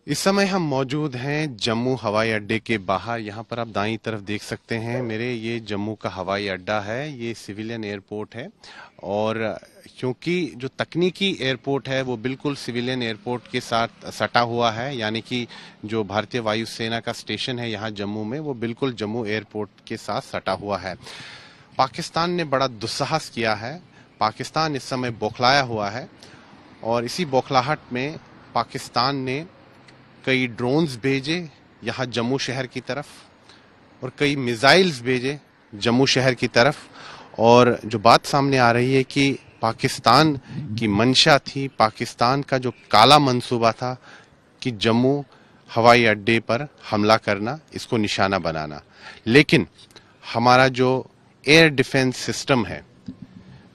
इस समय हम मौजूद हैं जम्मू हवाई अड्डे के बाहर। यहाँ पर आप दाईं तरफ देख सकते हैं मेरे, ये जम्मू का हवाई अड्डा है। ये सिविलियन एयरपोर्ट है और क्योंकि जो तकनीकी एयरपोर्ट है वो बिल्कुल सिविलियन एयरपोर्ट के साथ सटा हुआ है, यानी कि जो भारतीय वायुसेना का स्टेशन है यहाँ जम्मू में, वो बिल्कुल जम्मू एयरपोर्ट के साथ सटा हुआ है। पाकिस्तान ने बड़ा दुस्साहस किया है। पाकिस्तान इस समय बौखलाया हुआ है और इसी बौखलाहट में पाकिस्तान ने कई ड्रोन्स भेजे यहाँ जम्मू शहर की तरफ और कई मिसाइल्स भेजे जम्मू शहर की तरफ। और जो बात सामने आ रही है कि पाकिस्तान की मंशा थी, पाकिस्तान का जो काला मंसूबा था कि जम्मू हवाई अड्डे पर हमला करना, इसको निशाना बनाना। लेकिन हमारा जो एयर डिफेंस सिस्टम है,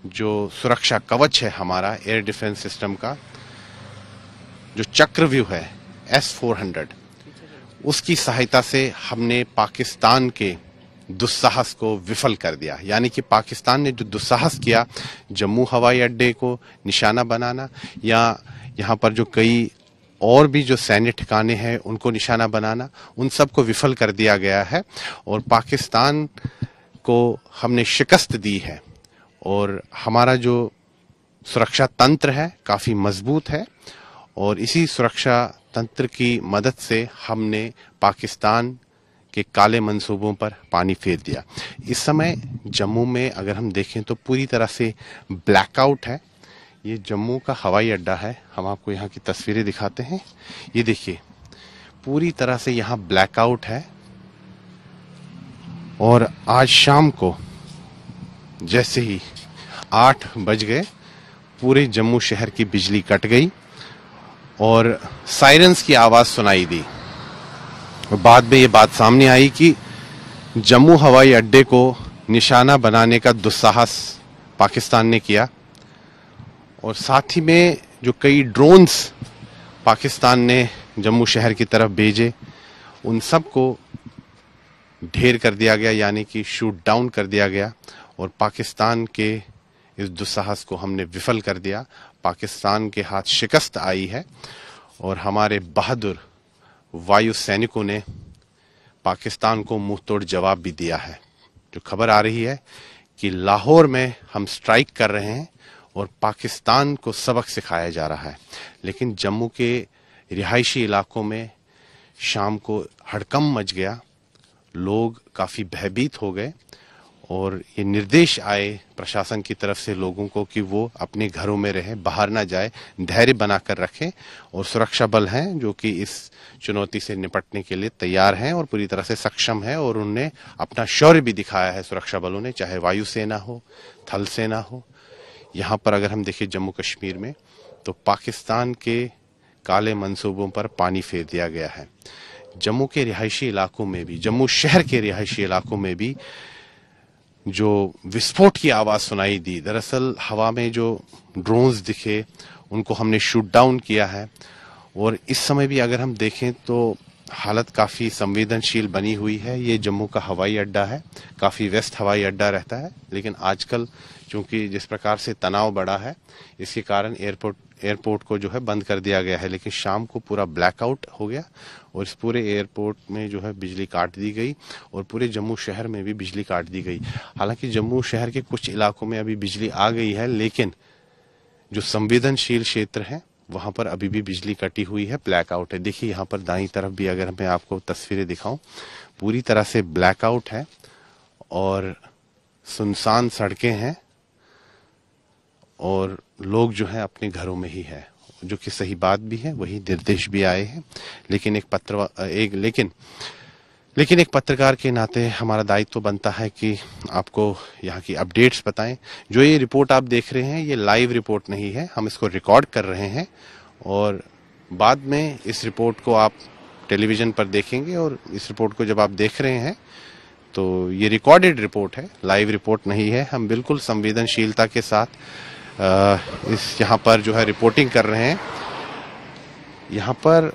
जो सुरक्षा कवच है हमारा एयर डिफेंस सिस्टम का, जो चक्रव्यूह है S-400, उसकी सहायता से हमने पाकिस्तान के दुस्साहस को विफल कर दिया। यानी कि पाकिस्तान ने जो दुस्साहस किया जम्मू हवाई अड्डे को निशाना बनाना, या यहाँ पर जो कई और भी जो सैन्य ठिकाने हैं उनको निशाना बनाना, उन सब को विफल कर दिया गया है और पाकिस्तान को हमने शिकस्त दी है। और हमारा जो सुरक्षा तंत्र है काफी मजबूत है और इसी सुरक्षा तंत्र की मदद से हमने पाकिस्तान के काले मंसूबों पर पानी फेर दिया। इस समय जम्मू में अगर हम देखें तो पूरी तरह से ब्लैकआउट है। ये जम्मू का हवाई अड्डा है, हम आपको यहाँ की तस्वीरें दिखाते हैं। ये देखिए पूरी तरह से यहाँ ब्लैकआउट है और आज शाम को जैसे ही 8 बज गए पूरे जम्मू शहर की बिजली कट गई और सायरन्स की आवाज सुनाई दी। और बाद में ये बात सामने आई कि जम्मू हवाई अड्डे को निशाना बनाने का दुस्साहस पाकिस्तान ने किया और साथ ही में जो कई ड्रोन्स पाकिस्तान ने जम्मू शहर की तरफ भेजे, उन सब को ढेर कर दिया गया, यानी कि शूट डाउन कर दिया गया और पाकिस्तान के इस दुस्साहस को हमने विफल कर दिया। पाकिस्तान के हाथ शिकस्त आई है और हमारे बहादुर वायु सैनिकों ने पाकिस्तान को मुंह तोड़ जवाब भी दिया है। जो खबर आ रही है कि लाहौर में हम स्ट्राइक कर रहे हैं और पाकिस्तान को सबक सिखाया जा रहा है। लेकिन जम्मू के रिहायशी इलाकों में शाम को हड़कंप मच गया, लोग काफी भयभीत हो गए और ये निर्देश आए प्रशासन की तरफ से लोगों को कि वो अपने घरों में रहें, बाहर ना जाए, धैर्य बनाकर रखें। और सुरक्षा बल हैं जो कि इस चुनौती से निपटने के लिए तैयार हैं और पूरी तरह से सक्षम है और उनने अपना शौर्य भी दिखाया है सुरक्षा बलों ने, चाहे वायुसेना हो, थल सेना हो। यहाँ पर अगर हम देखें जम्मू कश्मीर में तो पाकिस्तान के काले मंसूबों पर पानी फेर दिया गया है। जम्मू के रिहायशी इलाकों में भी, जम्मू शहर के रिहायशी इलाकों में भी जो विस्फोट की आवाज सुनाई दी, दरअसल हवा में जो ड्रोन्स दिखे उनको हमने शूट डाउन किया है। और इस समय भी अगर हम देखें तो हालत काफी संवेदनशील बनी हुई है। ये जम्मू का हवाई अड्डा है, काफी व्यस्त हवाई अड्डा रहता है, लेकिन आजकल चूंकि जिस प्रकार से तनाव बढ़ा है इसके कारण एयरपोर्ट को जो है बंद कर दिया गया है। लेकिन शाम को पूरा ब्लैकआउट हो गया और इस पूरे एयरपोर्ट में जो है बिजली काट दी गई और पूरे जम्मू शहर में भी बिजली काट दी गई। हालांकि जम्मू शहर के कुछ इलाकों में अभी बिजली आ गई है, लेकिन जो संवेदनशील क्षेत्र है वहां पर अभी भी बिजली कटी हुई है, ब्लैकआउट है। देखिए यहाँ पर दाईं तरफ भी अगर मैं आपको तस्वीरें दिखाऊं, पूरी तरह से ब्लैकआउट है और सुनसान सड़कें हैं और लोग जो है अपने घरों में ही है, जो कि सही बात भी है, वही निर्देश भी आए हैं। लेकिन एक पत्रकार के नाते हमारा दायित्व बनता है कि आपको यहाँ की अपडेट्स बताएं। जो ये रिपोर्ट आप देख रहे हैं ये लाइव रिपोर्ट नहीं है, हम इसको रिकॉर्ड कर रहे हैं और बाद में इस रिपोर्ट को आप टेलीविजन पर देखेंगे। और इस रिपोर्ट को जब आप देख रहे हैं तो ये रिकॉर्डेड रिपोर्ट है, लाइव रिपोर्ट नहीं है। हम बिल्कुल संवेदनशीलता के साथ इस यहाँ पर जो है रिपोर्टिंग कर रहे हैं। यहाँ पर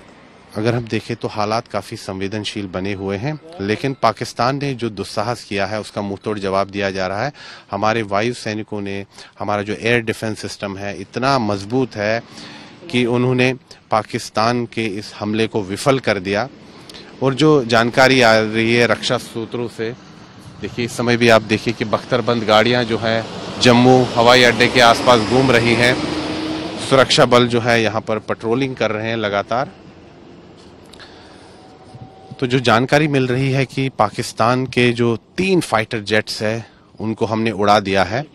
अगर हम देखें तो हालात काफी संवेदनशील बने हुए हैं, लेकिन पाकिस्तान ने जो दुस्साहस किया है उसका मुंहतोड़ जवाब दिया जा रहा है। हमारे वायु सैनिकों ने, हमारा जो एयर डिफेंस सिस्टम है इतना मजबूत है कि उन्होंने पाकिस्तान के इस हमले को विफल कर दिया। और जो जानकारी आ रही है रक्षा सूत्रों से, देखिए इस समय भी आप देखिए कि बख्तरबंद गाड़ियां जो है जम्मू हवाई अड्डे के आसपास घूम रही हैं। सुरक्षा बल जो है यहाँ पर पेट्रोलिंग कर रहे हैं लगातार। तो जो जानकारी मिल रही है कि पाकिस्तान के जो 3 फाइटर जेट्स है उनको हमने उड़ा दिया है,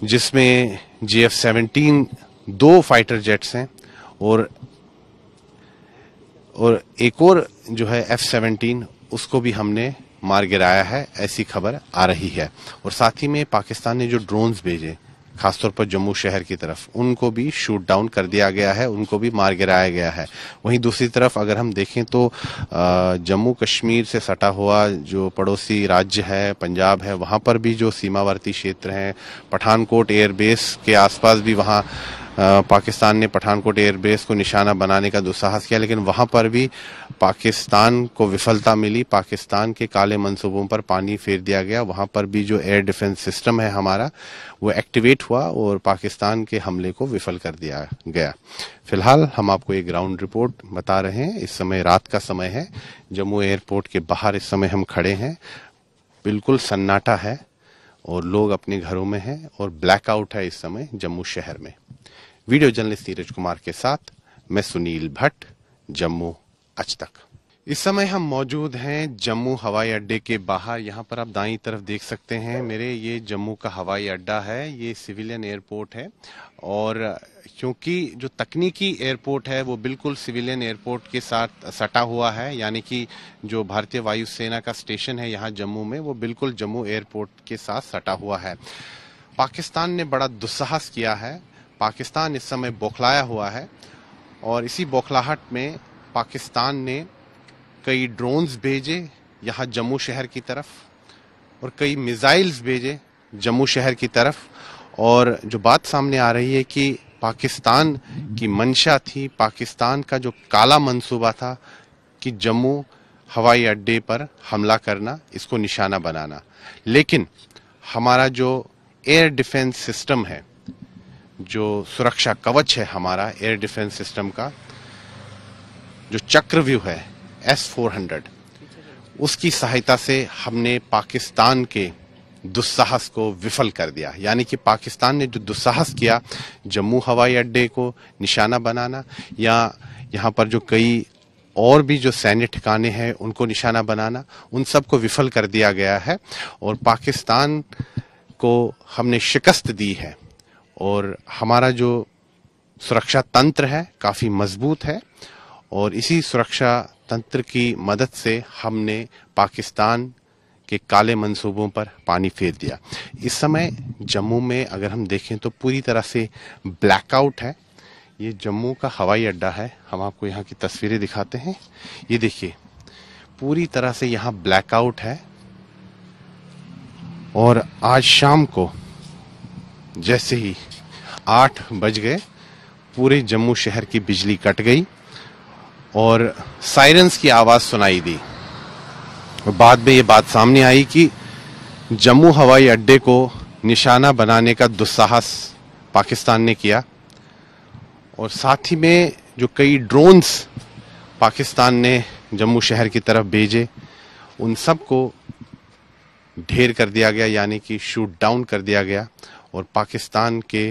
जिसमें GF-17 2 फाइटर जेट्स हैं और एक और जो है F-17 उसको भी हमने मार गिराया है, ऐसी खबर आ रही है। और साथ ही में पाकिस्तान ने जो ड्रोन्स भेजे खासतौर पर जम्मू शहर की तरफ, उनको भी शूट डाउन कर दिया गया है, उनको भी मार गिराया गया है। वहीं दूसरी तरफ अगर हम देखें तो जम्मू कश्मीर से सटा हुआ जो पड़ोसी राज्य है पंजाब है, वहां पर भी जो सीमावर्ती क्षेत्र हैं, पठानकोट एयरबेस के आसपास भी वहां पाकिस्तान ने पठानकोट एयरबेस को निशाना बनाने का दुस्साहस किया, लेकिन वहां पर भी पाकिस्तान को विफलता मिली। पाकिस्तान के काले मंसूबों पर पानी फेर दिया गया। वहां पर भी जो एयर डिफेंस सिस्टम है हमारा वो एक्टिवेट हुआ और पाकिस्तान के हमले को विफल कर दिया गया। फिलहाल हम आपको एक ग्राउंड रिपोर्ट बता रहे हैं। इस समय रात का समय है, जम्मू एयरपोर्ट के बाहर इस समय हम खड़े हैं। बिल्कुल सन्नाटा है और लोग अपने घरों में हैं और ब्लैकआउट है इस समय जम्मू शहर में। वीडियो जर्नलिस्ट नीरज कुमार के साथ मैं सुनील भट्ट, जम्मू आज तक। इस समय हम मौजूद हैं जम्मू हवाई अड्डे के बाहर। यहाँ पर आप दाईं तरफ देख सकते हैं मेरे, ये जम्मू का हवाई अड्डा है, ये सिविलियन एयरपोर्ट है। और क्योंकि जो तकनीकी एयरपोर्ट है वो बिल्कुल सिविलियन एयरपोर्ट के साथ सटा हुआ है, यानी कि जो भारतीय वायुसेना का स्टेशन है यहाँ जम्मू में वो बिल्कुल जम्मू एयरपोर्ट के साथ सटा हुआ है। पाकिस्तान ने बड़ा दुस्साहस किया है। पाकिस्तान इस समय बौखलाया हुआ है और इसी बौखलाहट में पाकिस्तान ने कई ड्रोन्स भेजे यहाँ जम्मू शहर की तरफ और कई मिसाइल्स भेजे जम्मू शहर की तरफ। और जो बात सामने आ रही है कि पाकिस्तान की मंशा थी, पाकिस्तान का जो काला मंसूबा था कि जम्मू हवाई अड्डे पर हमला करना, इसको निशाना बनाना। लेकिन हमारा जो एयर डिफेंस सिस्टम है, जो सुरक्षा कवच है हमारा एयर डिफेंस सिस्टम का, जो चक्रव्यूह है S-400, उसकी सहायता से हमने पाकिस्तान के दुस्साहस को विफल कर दिया। यानी कि पाकिस्तान ने जो दुस्साहस किया जम्मू हवाई अड्डे को निशाना बनाना, या यहाँ पर जो कई और भी जो सैन्य ठिकाने हैं उनको निशाना बनाना, उन सब को विफल कर दिया गया है और पाकिस्तान को हमने शिकस्त दी है। और हमारा जो सुरक्षा तंत्र है काफी मजबूत है और इसी सुरक्षा तंत्र की मदद से हमने पाकिस्तान के काले मंसूबों पर पानी फेर दिया। इस समय जम्मू में अगर हम देखें तो पूरी तरह से ब्लैकआउट है। ये जम्मू का हवाई अड्डा है, हम आपको यहाँ की तस्वीरें दिखाते हैं। ये देखिए पूरी तरह से यहाँ ब्लैकआउट है और आज शाम को जैसे ही 8 बज गए पूरे जम्मू शहर की बिजली कट गई और सायरन्स की आवाज सुनाई दी। और बाद में ये बात सामने आई कि जम्मू हवाई अड्डे को निशाना बनाने का दुस्साहस पाकिस्तान ने किया और साथ ही में जो कई ड्रोन्स पाकिस्तान ने जम्मू शहर की तरफ भेजे उन सब को ढेर कर दिया गया, यानी कि शूट डाउन कर दिया गया और पाकिस्तान के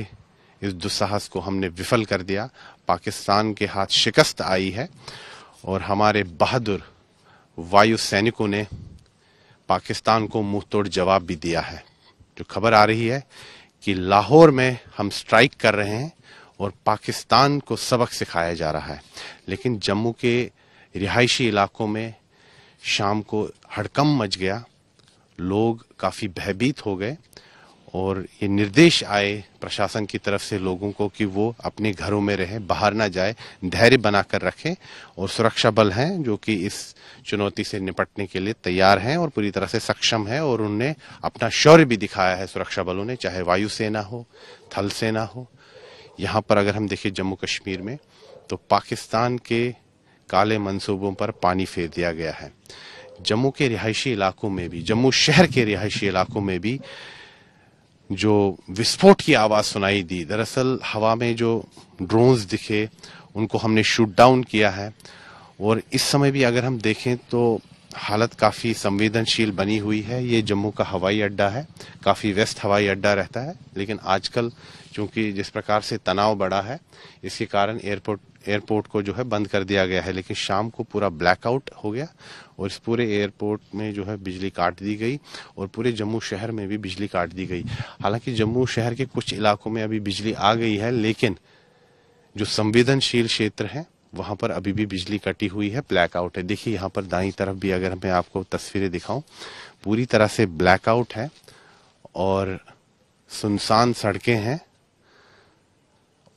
इस दुस्साहस को हमने विफल कर दिया। पाकिस्तान के हाथ शिकस्त आई है और हमारे बहादुर वायु सैनिकों ने पाकिस्तान को मुंह तोड़ जवाब भी दिया है। जो खबर आ रही है कि लाहौर में हम स्ट्राइक कर रहे हैं और पाकिस्तान को सबक सिखाया जा रहा है, लेकिन जम्मू के रिहायशी इलाकों में शाम को हड़कंप मच गया, लोग काफी भयभीत हो गए और ये निर्देश आए प्रशासन की तरफ से लोगों को कि वो अपने घरों में रहें, बाहर ना जाए, धैर्य बनाकर रखें। और सुरक्षा बल हैं जो कि इस चुनौती से निपटने के लिए तैयार हैं और पूरी तरह से सक्षम है और उन्होंने अपना शौर्य भी दिखाया है सुरक्षा बलों ने, चाहे वायुसेना हो, थल सेना हो। यहाँ पर अगर हम देखें जम्मू कश्मीर में तो पाकिस्तान के काले मंसूबों पर पानी फेर दिया गया है। जम्मू के रिहायशी इलाकों में भी, जम्मू शहर के रिहायशी इलाकों में भी जो विस्फोट की आवाज सुनाई दी, दरअसल हवा में जो ड्रोन्स दिखे उनको हमने शूट डाउन किया है। और इस समय भी अगर हम देखें तो हालत काफी संवेदनशील बनी हुई है। ये जम्मू का हवाई अड्डा है, काफी व्यस्त हवाई अड्डा रहता है, लेकिन आजकल चूंकि जिस प्रकार से तनाव बढ़ा है इसके कारण एयरपोर्ट को जो है बंद कर दिया गया है। लेकिन शाम को पूरा ब्लैकआउट हो गया और इस पूरे एयरपोर्ट में जो है बिजली काट दी गई और पूरे जम्मू शहर में भी बिजली काट दी गई। हालांकि जम्मू शहर के कुछ इलाकों में अभी बिजली आ गई है, लेकिन जो संवेदनशील क्षेत्र है वहां पर अभी भी बिजली कटी हुई है, ब्लैकआउट है। देखिए यहाँ पर दाईं तरफ भी अगर मैं आपको तस्वीरें दिखाऊं, पूरी तरह से ब्लैकआउट है और सुनसान सड़कें हैं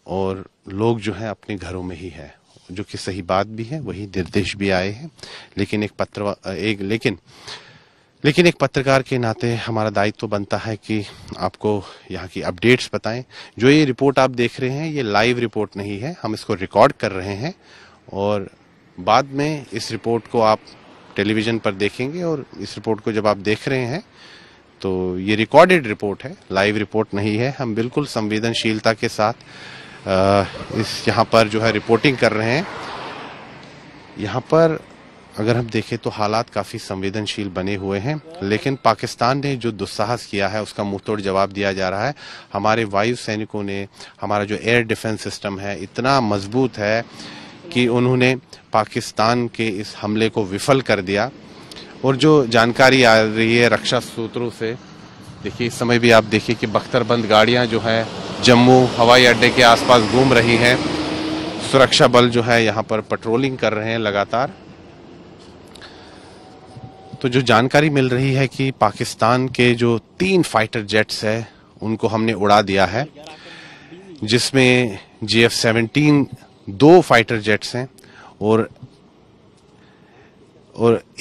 और लोग जो है अपने घरों में ही है, जो कि सही बात भी है, वही निर्देश भी आए हैं। लेकिन एक पत्रकार के नाते हमारा दायित्व बनता है कि आपको यहाँ की अपडेट्स बताएं। जो ये रिपोर्ट आप देख रहे हैं ये लाइव रिपोर्ट नहीं है, हम इसको रिकॉर्ड कर रहे हैं और बाद में इस रिपोर्ट को आप टेलीविजन पर देखेंगे। और इस रिपोर्ट को जब आप देख रहे हैं तो ये रिकॉर्डेड रिपोर्ट है, लाइव रिपोर्ट नहीं है। हम बिल्कुल संवेदनशीलता के साथ इस यहाँ पर जो है रिपोर्टिंग कर रहे हैं। यहाँ पर अगर हम देखें तो हालात काफी संवेदनशील बने हुए हैं, लेकिन पाकिस्तान ने जो दुस्साहस किया है उसका मुंहतोड़ जवाब दिया जा रहा है। हमारे वायु सैनिकों ने, हमारा जो एयर डिफेंस सिस्टम है इतना मजबूत है कि उन्होंने पाकिस्तान के इस हमले को विफल कर दिया। और जो जानकारी आ रही है रक्षा सूत्रों से, देखिए इस समय भी आप देखिए कि बख्तरबंद गाड़ियां जो है जम्मू हवाई अड्डे के आसपास घूम रही हैं। सुरक्षा बल जो है यहाँ पर पेट्रोलिंग कर रहे हैं लगातार। तो जो जानकारी मिल रही है कि पाकिस्तान के जो 3 फाइटर जेट्स है उनको हमने उड़ा दिया है, जिसमें GF-17 2 फाइटर जेट्स हैं और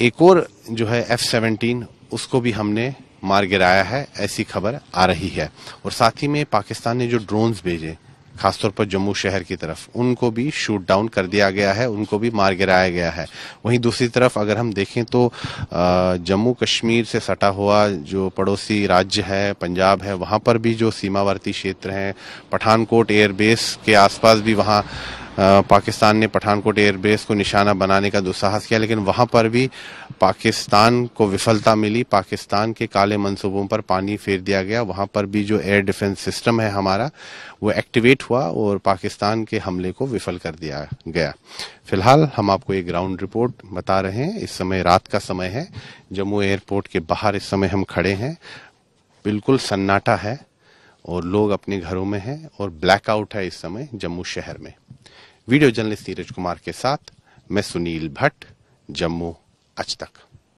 एक और जो है F-17 उसको भी हमने मार गिराया है, ऐसी खबर आ रही है। और साथ ही में पाकिस्तान ने जो ड्रोन्स भेजे खासतौर पर जम्मू शहर की तरफ, उनको भी शूट डाउन कर दिया गया है, उनको भी मार गिराया गया है। वहीं दूसरी तरफ अगर हम देखें तो जम्मू कश्मीर से सटा हुआ जो पड़ोसी राज्य है पंजाब है, वहां पर भी जो सीमावर्ती क्षेत्र हैं, पठानकोट एयरबेस के आसपास भी वहां पाकिस्तान ने पठानकोट एयरबेस को निशाना बनाने का दुस्साहस किया, लेकिन वहां पर भी पाकिस्तान को विफलता मिली। पाकिस्तान के काले मंसूबों पर पानी फेर दिया गया। वहां पर भी जो एयर डिफेंस सिस्टम है हमारा वो एक्टिवेट हुआ और पाकिस्तान के हमले को विफल कर दिया गया। फिलहाल हम आपको एक ग्राउंड रिपोर्ट बता रहे हैं। इस समय रात का समय है, जम्मू एयरपोर्ट के बाहर इस समय हम खड़े हैं, बिल्कुल सन्नाटा है और लोग अपने घरों में हैं और ब्लैकआउट है इस समय जम्मू शहर में। वीडियो जर्नलिस्ट नीरज कुमार के साथ मैं सुनील भट्ट, जम्मू आज तक।